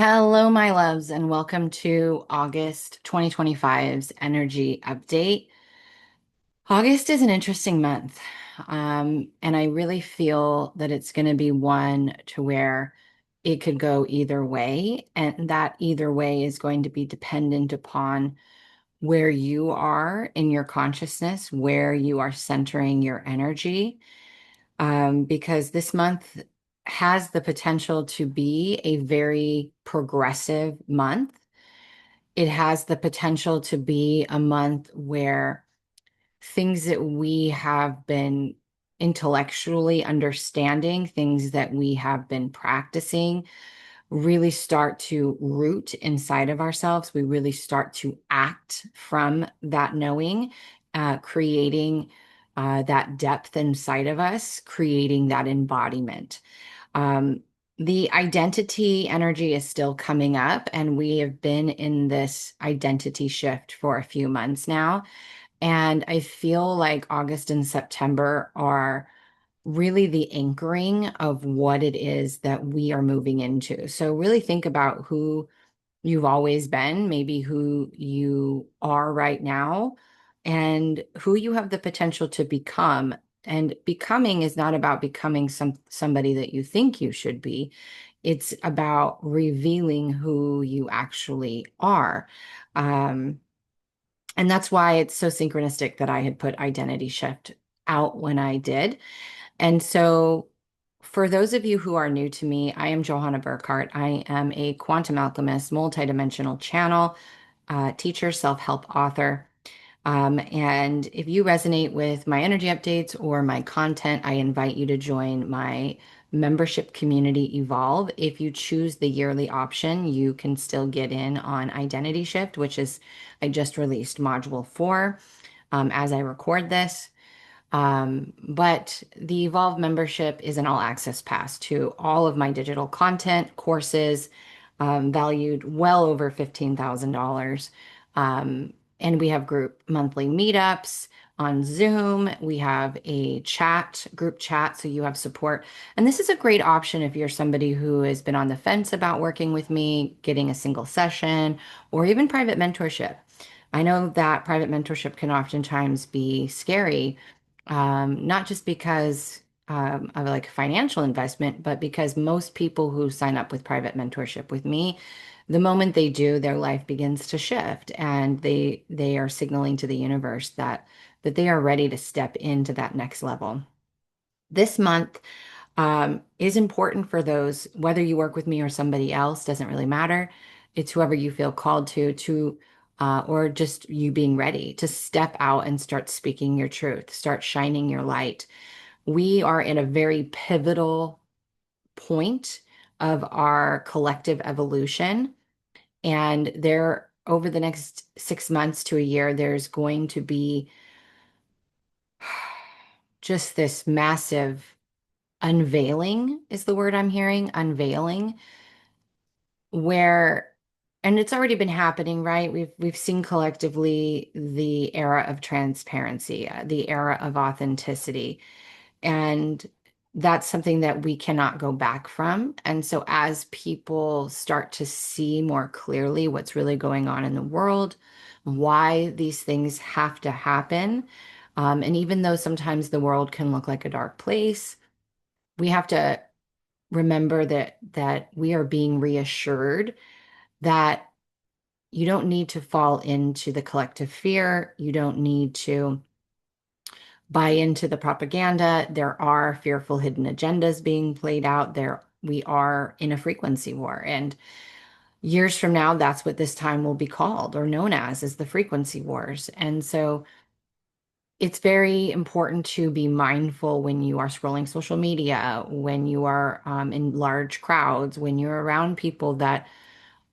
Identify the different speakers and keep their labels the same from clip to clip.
Speaker 1: Hello, my loves, and welcome to August 2025's energy update. August is an interesting month, and I really feel that it's going to be one to where it could go either way, and that either way is going to be dependent upon where you are in your consciousness, where you are centering your energy, because this month has the potential to be a very progressive month. It has the potential to be a month where things that we have been intellectually understanding, things that we have been practicing, really start to root inside of ourselves. We really start to act from that knowing, creating that depth inside of us, creating that embodiment. Um, the identity energy is still coming up, and we have been in this identity shift for a few months now. And I feel like August and September are really the anchoring of what it is that we are moving into. So, really think about who you've always been, maybe who you are right now, and who you have the potential to become. And becoming is not about becoming somebody that you think you should be. It's about revealing who you actually are. Um, and that's why it's so synchronistic that I had put identity shift out when I did. And so, for those of you who are new to me, I am Johanna Burkhardt. I am a quantum alchemist, multidimensional channel, teacher, self help author. And if you resonate with my energy updates or my content, I invite you to join my membership community Evolve. If you choose the yearly option, you can still get in on Identity Shift, which is, I just released module 4 as I record this. But the Evolve membership is an all access pass to all of my digital content, courses, valued well over $15,000. And we have group monthly meetups on Zoom. We have a group chat, so you have support. And this is a great option if you're somebody who has been on the fence about working with me, getting a single session, or even private mentorship. I know that private mentorship can oftentimes be scary, not just because of like financial investment, but because most people who sign up with private mentorship with me, the moment they do, their life begins to shift, and they are signaling to the universe that they are ready to step into that next level. This month is important for those, whether you work with me or somebody else, doesn't really matter. It's whoever you feel called to, or just you being ready to step out and start speaking your truth, start shining your light. We are in a very pivotal point of our collective evolution. And there, over the next 6 months to a year, there's going to be just this massive unveiling, is the word I'm hearing, unveiling, where and it's already been happening, right? We've seen collectively the era of transparency, the era of authenticity, and that's something that we cannot go back from. And so as people start to see more clearly what's really going on in the world, why these things have to happen, and even though sometimes the world can look like a dark place, we have to remember that we are being reassured that you don't need to fall into the collective fear. You don't need to buy into the propaganda. There are fearful hidden agendas being played out there. We are in a frequency war. And years from now, that's what this time will be called or known as the frequency wars. And so it's very important to be mindful when you are scrolling social media, when you are in large crowds, when you're around people that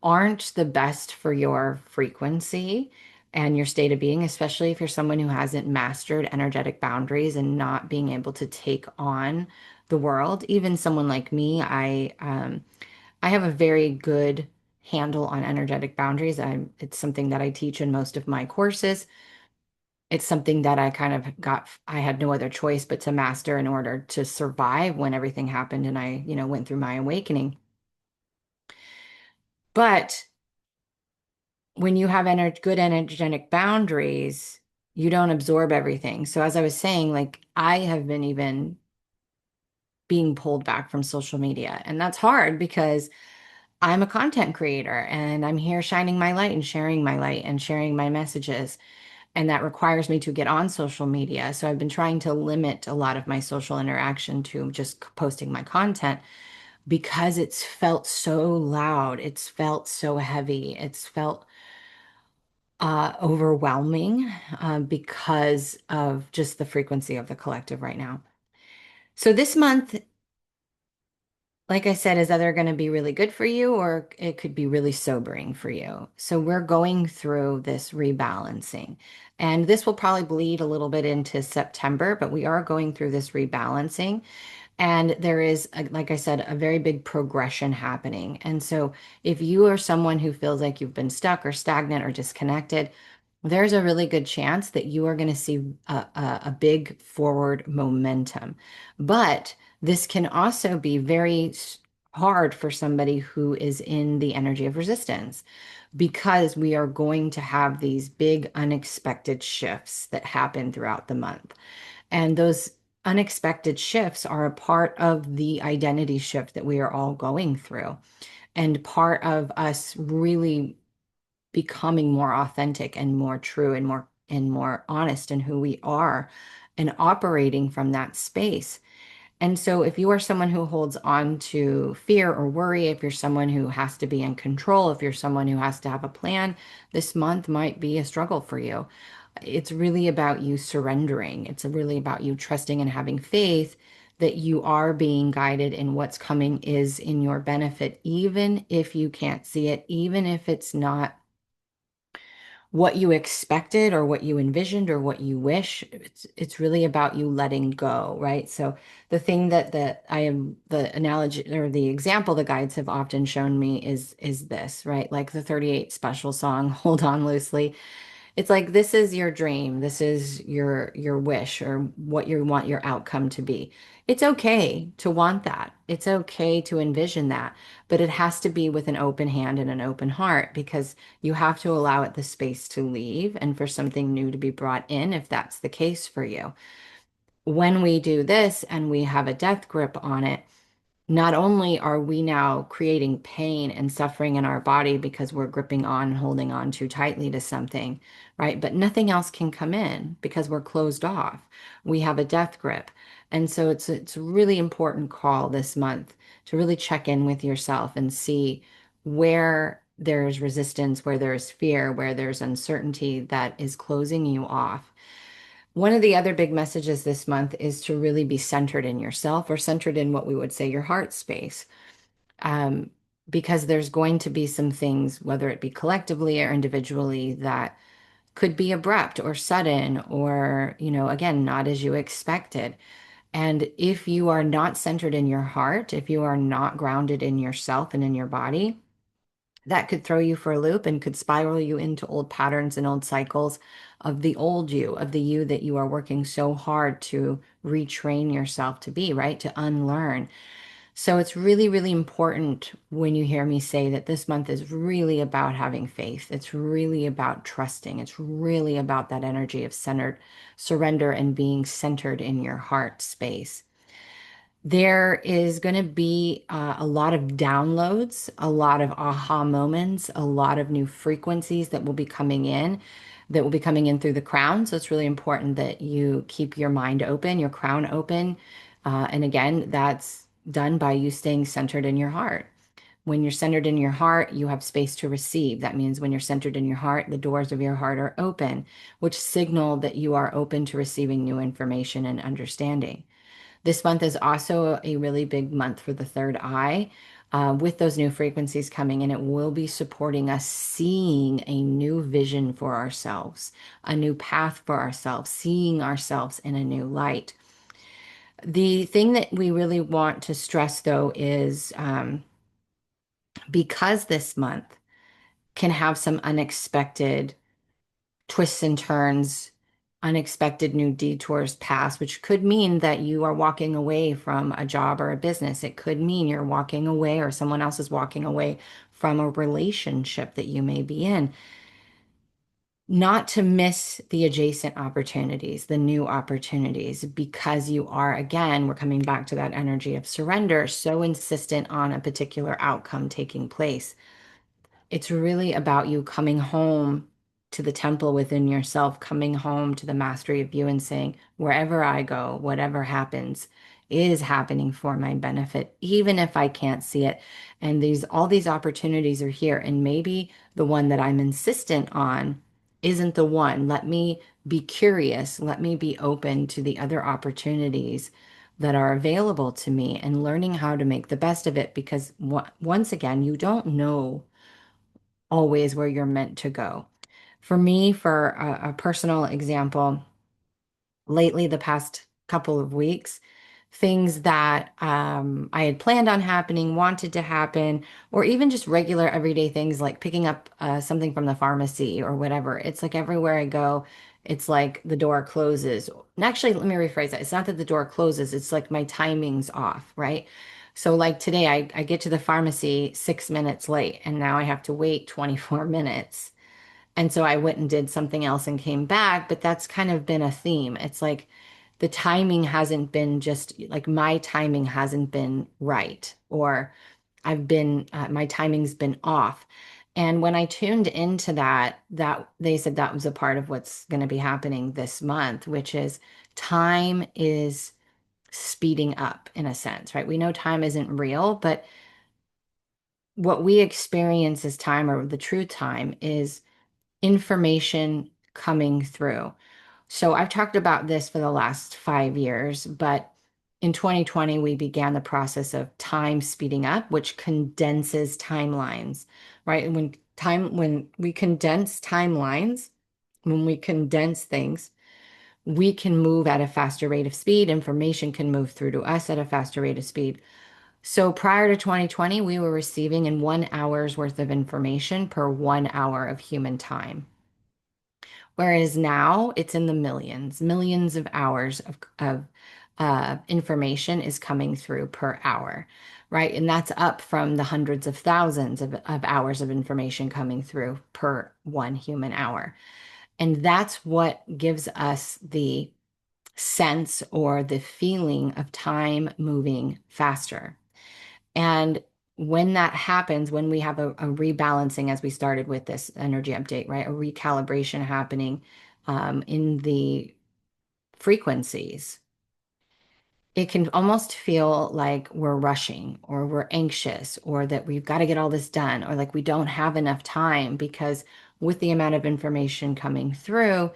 Speaker 1: aren't the best for your frequency and your state of being, especially if you're someone who hasn't mastered energetic boundaries and not being able to take on the world. Even someone like me, I have a very good handle on energetic boundaries. It's something that I teach in most of my courses. It's something that I kind of I had no other choice but to master in order to survive when everything happened and I went through my awakening. But when you have good energetic boundaries, you don't absorb everything. So as I was saying, like I have been even being pulled back from social media, and that's hard because I'm a content creator and I'm here shining my light and sharing my messages. And that requires me to get on social media. So I've been trying to limit a lot of my social interaction to just posting my content because it's felt so loud. It's felt so heavy. It's felt overwhelming because of just the frequency of the collective right now. So this month, like I said, is either going to be really good for you or it could be really sobering for you. So we're going through this rebalancing. And this will probably bleed a little bit into September, but we are going through this rebalancing. And there is, like I said, a very big progression happening. And so if you are someone who feels like you've been stuck or stagnant or disconnected, there's a really good chance that you are going to see a big forward momentum. But this can also be very hard for somebody who is in the energy of resistance because we are going to have these big unexpected shifts that happen throughout the month. And those unexpected shifts are a part of the identity shift that we are all going through and part of us really becoming more authentic and more true and more honest in who we are and operating from that space. And so if you are someone who holds on to fear or worry, if you're someone who has to be in control, if you're someone who has to have a plan, this month might be a struggle for you. It's really about you surrendering. It's really about you trusting and having faith that you are being guided and what's coming is in your benefit, even if you can't see it, even if it's not what you expected or what you envisioned or what you wish. It's really about you letting go, right? So the thing that I am the analogy or the example the guides have often shown me is this, right? Like the 38 special song, Hold On Loosely. It's like this is your dream, this is your wish or what you want your outcome to be. It's okay to want that. It's okay to envision that, but it has to be with an open hand and an open heart because you have to allow it the space to leave and for something new to be brought in if that's the case for you. When we do this and we have a death grip on it, not only are we now creating pain and suffering in our body because we're gripping on, holding on too tightly to something, right? But nothing else can come in because we're closed off. We have a death grip. And so it's a really important call this month to really check in with yourself and see where there's resistance, where there's fear, where there's uncertainty that is closing you off. One of the other big messages this month is to really be centered in yourself or centered in what we would say your heart space. Um, because there's going to be some things, whether it be collectively or individually, that could be abrupt or sudden or, again, not as you expected. And if you are not centered in your heart, if you are not grounded in yourself and in your body, that could throw you for a loop and could spiral you into old patterns and old cycles of the old you, of the you that you are working so hard to retrain yourself to be, right? To unlearn. So it's really, really important when you hear me say that this month is really about having faith. It's really about trusting. It's really about that energy of centered surrender and being centered in your heart space. There is going to be a lot of downloads, a lot of aha moments, a lot of new frequencies that will be coming in, that will be coming in through the crown. So it's really important that you keep your mind open, your crown open. And again, that's done by you staying centered in your heart. When you're centered in your heart, you have space to receive. That means when you're centered in your heart, the doors of your heart are open, which signal that you are open to receiving new information and understanding. This month is also a really big month for the third eye. With those new frequencies coming in, it will be supporting us seeing a new vision for ourselves, a new path for ourselves, seeing ourselves in a new light. The thing that we really want to stress, though, is because this month can have some unexpected twists and turns unexpected new detours pass, which could mean that you are walking away from a job or a business. It could mean you're walking away or someone else is walking away from a relationship that you may be in. Not to miss the adjacent opportunities, the new opportunities, because you are, again, we're coming back to that energy of surrender, so insistent on a particular outcome taking place. It's really about you coming home to the temple within yourself, coming home to the mastery of you and saying, wherever I go, whatever happens is happening for my benefit, even if I can't see it. And all these opportunities are here. And maybe the one that I'm insistent on isn't the one. Let me be curious. Let me be open to the other opportunities that are available to me and learning how to make the best of it. Because once again, you don't know always where you're meant to go. For me, for a personal example, lately, the past couple of weeks, things that I had planned on happening, wanted to happen, or even just regular everyday things like picking up something from the pharmacy or whatever. It's like everywhere I go, it's like the door closes. And actually, let me rephrase that. It's not that the door closes, it's like my timing's off, right? So, like today, I get to the pharmacy 6 minutes late, and now I have to wait 24 minutes. And so I went and did something else and came back, but that's kind of been a theme. It's like the timing hasn't been just like my timing hasn't been right, or my timing's been off. And when I tuned into that they said that was a part of what's going to be happening this month, which is time is speeding up in a sense, right? We know time isn't real, but what we experience as time or the true time is information coming through. So I've talked about this for the last 5 years, but in 2020, we began the process of time speeding up, which condenses timelines, right? And when we condense timelines, when we condense things, we can move at a faster rate of speed. Information can move through to us at a faster rate of speed. So prior to 2020, we were receiving in 1 hour's worth of information per 1 hour of human time. Whereas now it's in the millions, millions of hours of information is coming through per hour, right? And that's up from the hundreds of thousands of hours of information coming through per one human hour. And that's what gives us the sense or the feeling of time moving faster. And when that happens, when we have a rebalancing, as we started with this energy update, right? A recalibration happening in the frequencies, it can almost feel like we're rushing or we're anxious or that we've got to get all this done or like we don't have enough time because with the amount of information coming through,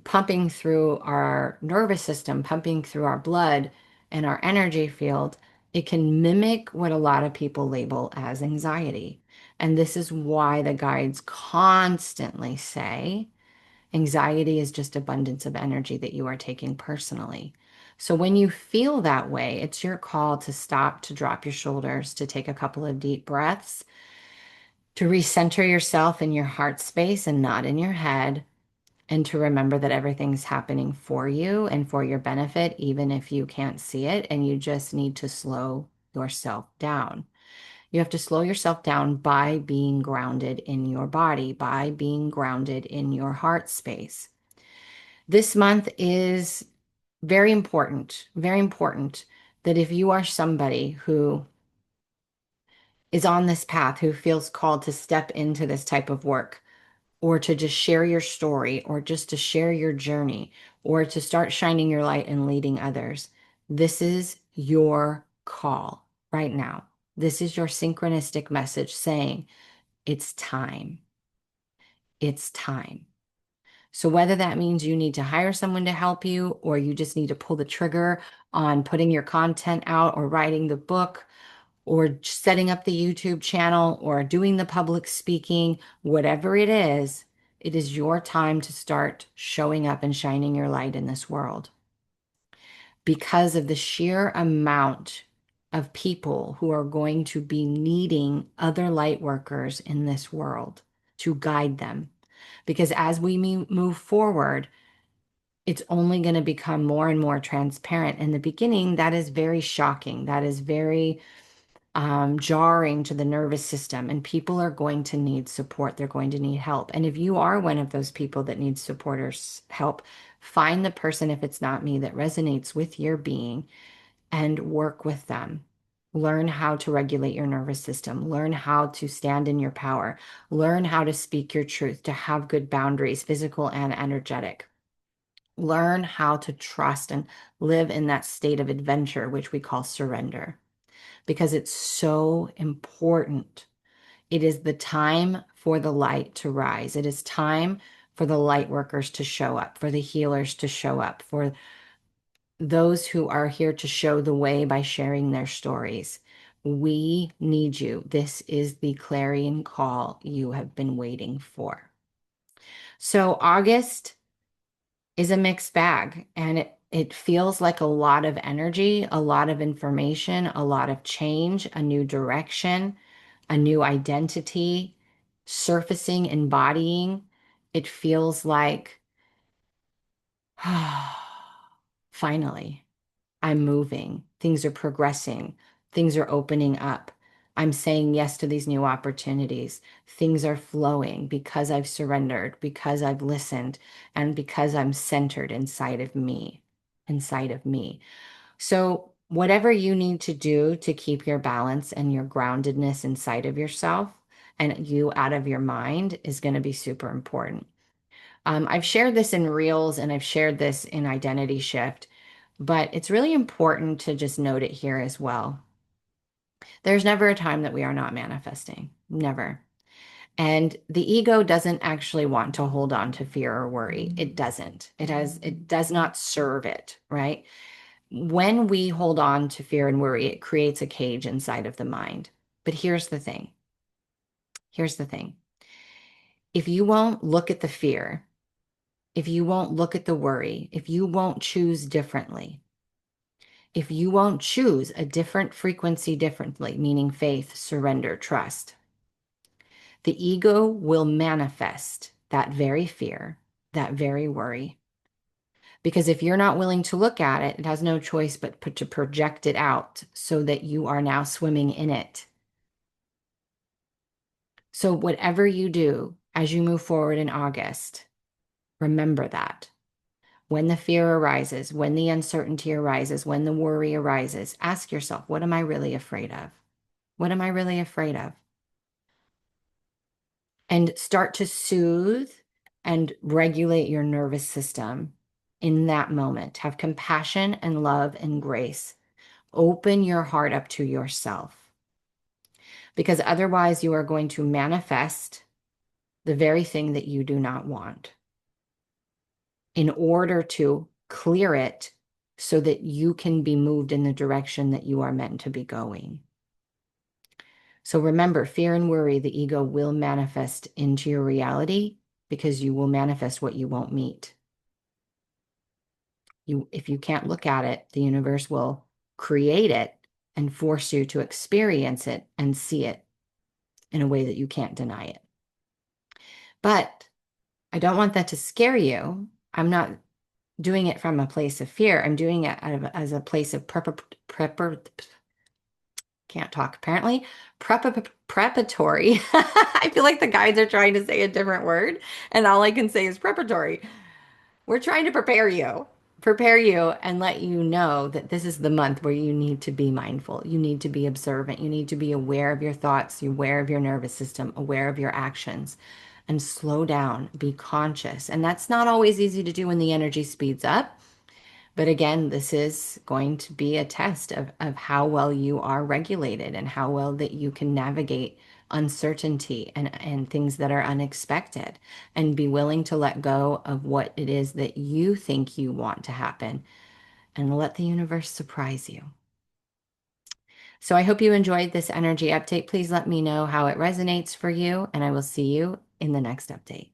Speaker 1: pumping through our nervous system, pumping through our blood and our energy field, it can mimic what a lot of people label as anxiety. And this is why the guides constantly say anxiety is just abundance of energy that you are taking personally. So when you feel that way, it's your call to stop, to drop your shoulders, to take a couple of deep breaths, to recenter yourself in your heart space and not in your head, and to remember that everything's happening for you and for your benefit, even if you can't see it, and you just need to slow yourself down. You have to slow yourself down by being grounded in your body, by being grounded in your heart space. This month is very important that if you are somebody who is on this path, who feels called to step into this type of work, or to just share your story, or just to share your journey, or to start shining your light and leading others. This is your call right now. This is your synchronistic message saying, it's time. It's time. So, whether that means you need to hire someone to help you, or you just need to pull the trigger on putting your content out, or writing the book, or setting up the YouTube channel or doing the public speaking, whatever it is your time to start showing up and shining your light in this world because of the sheer amount of people who are going to be needing other light workers in this world to guide them. Because as we move forward, it's only going to become more and more transparent. In the beginning, that is very shocking. That is very jarring to the nervous system, and people are going to need support. They're going to need help. And if you are one of those people that needs support or help, find the person, if it's not me, that resonates with your being and work with them. Learn how to regulate your nervous system. Learn how to stand in your power. Learn how to speak your truth, to have good boundaries, physical and energetic. Learn how to trust and live in that state of adventure, which we call surrender, because it's so important. It is the time for the light to rise. It is time for the light workers to show up, for the healers to show up, for those who are here to show the way by sharing their stories. We need you. This is the clarion call you have been waiting for. So August is a mixed bag, and it feels like a lot of energy, a lot of information, a lot of change, a new direction, a new identity, surfacing, embodying. It feels like, finally, I'm moving. Things are progressing. Things are opening up. I'm saying yes to these new opportunities. Things are flowing because I've surrendered, because I've listened, and because I'm centered inside of me, inside of me. So, whatever you need to do to keep your balance and your groundedness inside of yourself and you out of your mind is going to be super important. I've shared this in Reels and I've shared this in Identity Shift, but it's really important to just note it here as well. There's never a time that we are not manifesting, never. And the ego doesn't actually want to hold on to fear or worry. It doesn't. It does not serve it, right? When we hold on to fear and worry, it creates a cage inside of the mind. But here's the thing. Here's the thing. If you won't look at the fear, if you won't look at the worry, if you won't choose differently, if you won't choose a different frequency differently, meaning faith, surrender, trust, the ego will manifest that very fear, that very worry. Because if you're not willing to look at it, it has no choice but to project it out so that you are now swimming in it. So, whatever you do as you move forward in August, remember that. When the fear arises, when the uncertainty arises, when the worry arises, ask yourself, what am I really afraid of? What am I really afraid of? And start to soothe and regulate your nervous system in that moment. Have compassion and love and grace. Open your heart up to yourself, because otherwise you are going to manifest the very thing that you do not want in order to clear it so that you can be moved in the direction that you are meant to be going. So remember, fear and worry, the ego will manifest into your reality because you will manifest what you won't meet. If you can't look at it, the universe will create it and force you to experience it and see it in a way that you can't deny it. But I don't want that to scare you. I'm not doing it from a place of fear. I'm doing it as a place of can't talk apparently, preparatory. I feel like the guides are trying to say a different word, and all I can say is preparatory. We're trying to prepare you and let you know that this is the month where you need to be mindful. You need to be observant. You need to be aware of your thoughts, aware of your nervous system, aware of your actions, and slow down, be conscious. And that's not always easy to do when the energy speeds up. But again, this is going to be a test of how well you are regulated and how well that you can navigate uncertainty and things that are unexpected, and be willing to let go of what it is that you think you want to happen and let the universe surprise you. So I hope you enjoyed this energy update. Please let me know how it resonates for you, and I will see you in the next update.